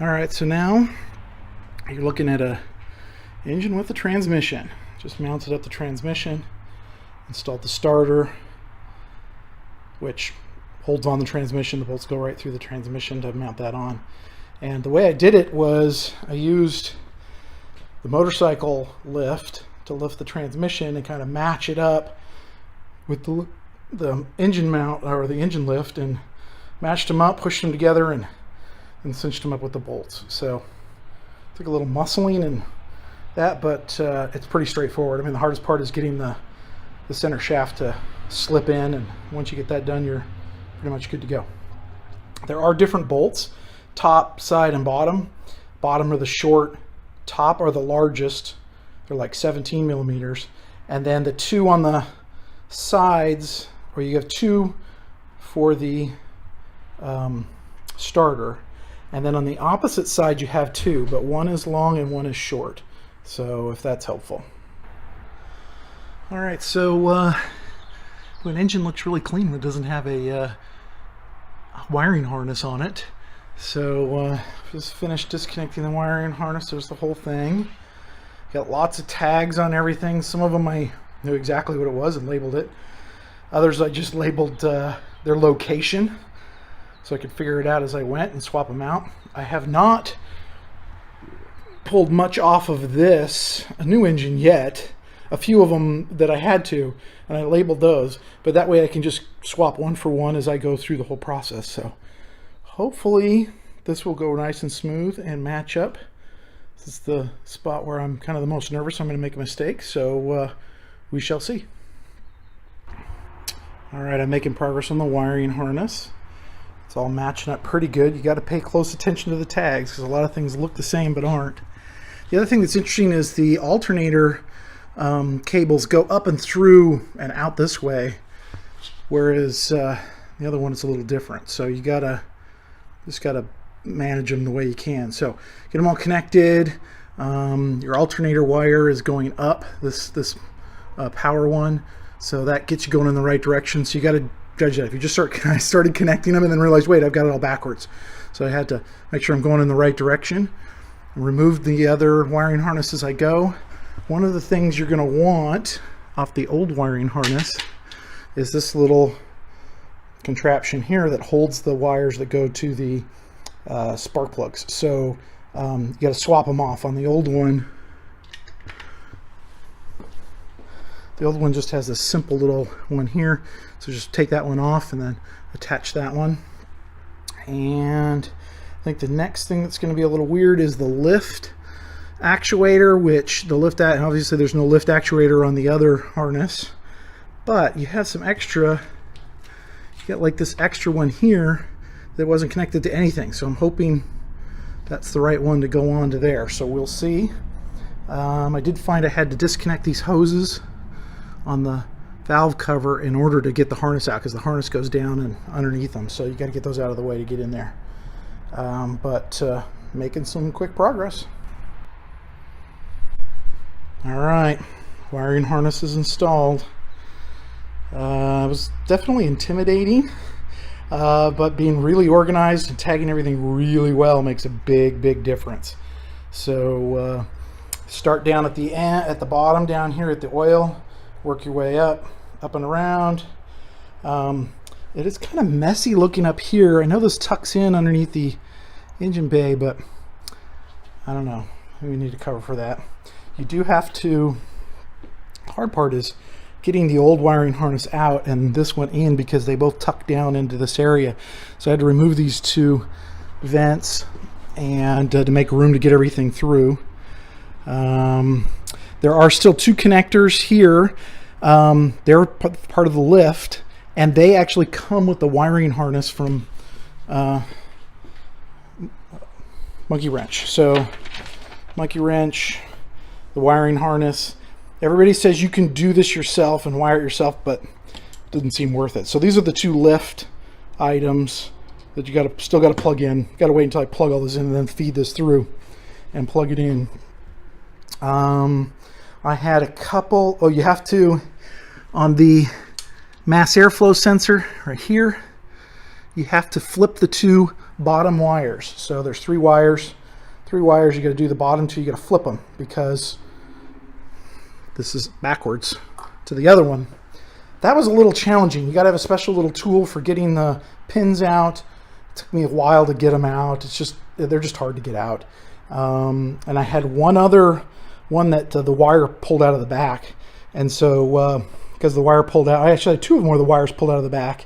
All right, so now you're looking at a engine with a transmission. Just mounted up the transmission, installed the starter, which holds on the transmission. The bolts go right through the transmission to mount that on. And the way I did it was I used the motorcycle lift to lift the transmission and kind of match it up with the engine mount or the engine lift, and matched them up, pushed them together, and cinched them up with the bolts. So took a little muscling and that, but it's pretty straightforward. I mean, the hardest part is getting the center shaft to slip in, and once you get that done, you're pretty much good to go. There are different bolts, top, side, and bottom. Bottom are the short, top are the largest. They're like 17 millimeters. And then the two on the sides, where you have two for the starter, and then on the opposite side you have two, but one is long and one is short. So if that's helpful. All right, so an engine looks really clean when it doesn't have a wiring harness on it. So just finished disconnecting the wiring harness. There's the whole thing. Got lots of tags on everything. Some of them I knew exactly what it was and labeled it. Others I just labeled their location so I could figure it out as I went and swap them out. I have not pulled much off of a new engine yet. A few of them that I had to, and I labeled those, but that way I can just swap one for one as I go through the whole process. So hopefully this will go nice and smooth and match up. This is the spot where I'm kind of the most nervous. I'm going to make a mistake, so we shall see. All right, I'm making progress on the wiring harness. It's all matching up pretty good. You got to pay close attention to the tags because a lot of things look the same but aren't. The other thing that's interesting is the alternator cables go up and through and out this way, whereas the other one is a little different. So you just gotta manage them the way you can. So get them all connected. Your alternator wire is going up, this power one, so that gets you going in the right direction. So you got to judge that. If you just I started connecting them and then realized, wait, I've got it all backwards. So I had to make sure I'm going in the right direction. Removed the other wiring harness as I go. One of the things you're going to want off the old wiring harness is this little contraption here that holds the wires that go to the spark plugs. So you got to swap them off. On the old one, just has this simple little one here. So just take that one off and then attach that one. And I think the next thing that's going to be a little weird is the lift actuator, which obviously there's no lift actuator on the other harness, but you have some extra. You got like this extra one here that wasn't connected to anything, so I'm hoping that's the right one to go on to there. So we'll see. I did find I had to disconnect these hoses on the valve cover in order to get the harness out, because the harness goes down and underneath them, so you got to get those out of the way to get in there. But making some quick progress. All right, wiring harness is installed. It was definitely intimidating, but being really organized and tagging everything really well makes a big difference. So start down at the end, at the bottom down here at the oil, work your way up and around. It is kind of messy looking up here. I know this tucks in underneath the engine bay, but I don't know. We need to cover for that. You do have to, the hard part is getting the old wiring harness out and this one in, because they both tuck down into this area. So I had to remove these two vents and to make room to get everything through. There are still two connectors here. They're part of the lift, and they actually come with the wiring harness from Monkey Wrench. So Monkey Wrench, the wiring harness. Everybody says you can do this yourself and wire it yourself, but it doesn't seem worth it. So these are the two lift items that you still got to plug in. Got to wait until I plug all this in and then feed this through and plug it in. I had a couple. Oh, you have to, on the mass airflow sensor right here, you have to flip the two bottom wires. So there's three wires. You got to do the bottom two. You got to flip them because this is backwards to the other one. That was a little challenging. You got to have a special little tool for getting the pins out. It took me a while to get them out. They're just hard to get out. And I had one other one that the wire pulled out of the back. And so because the wire pulled out, I actually had two of them where the wires pulled out of the back.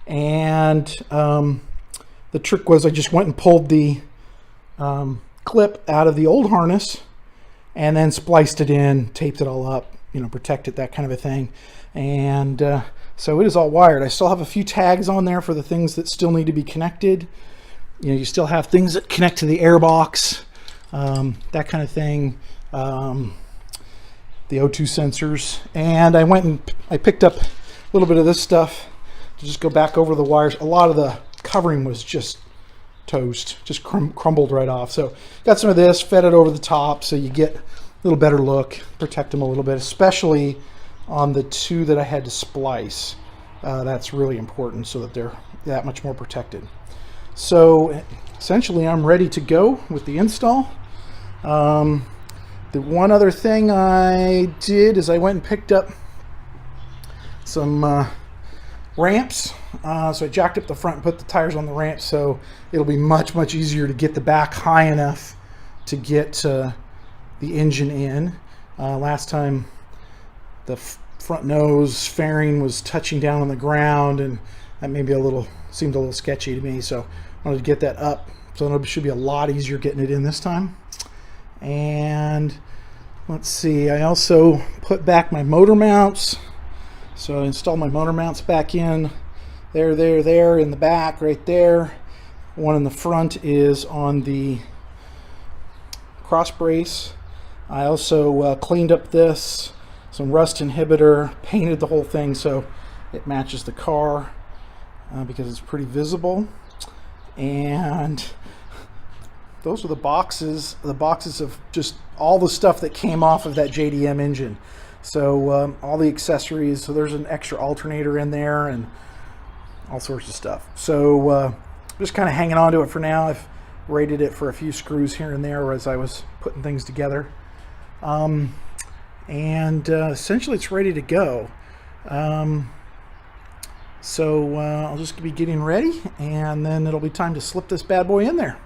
And the trick was I just went and pulled the clip out of the old harness and then spliced it in, taped it all up, protected, that kind of a thing. And so it is all wired. I still have a few tags on there for the things that still need to be connected. You still have things that connect to the airbox, that kind of thing. The O2 sensors. And I went and I picked up a little bit of this stuff to just go back over the wires. A lot of the covering was just toast, just crumbled right off. So got some of this, fed it over the top so you get a little better look, protect them a little bit, especially on the two that I had to splice. That's really important so that they're that much more protected. So essentially I'm ready to go with the install. The one other thing I did is I went and picked up some ramps. So I jacked up the front and put the tires on the ramp, so it'll be much easier to get the back high enough to get the engine in. Last time the front nose fairing was touching down on the ground, and that seemed a little sketchy to me, so I wanted to get that up, so it should be a lot easier getting it in this time. And let's see, I also put back my motor mounts. So I installed my motor mounts back in. There in the back, right there. One in the front is on the cross brace. I also cleaned up some rust inhibitor, painted the whole thing so it matches the car because it's pretty visible. And those are the boxes of just all the stuff that came off of that JDM engine. So all the accessories, so there's an extra alternator in there and all sorts of stuff. So just kind of hanging on to it for now. I've rated it for a few screws here and there as I was putting things together. Essentially it's ready to go. So I'll just be getting ready, and then it'll be time to slip this bad boy in there.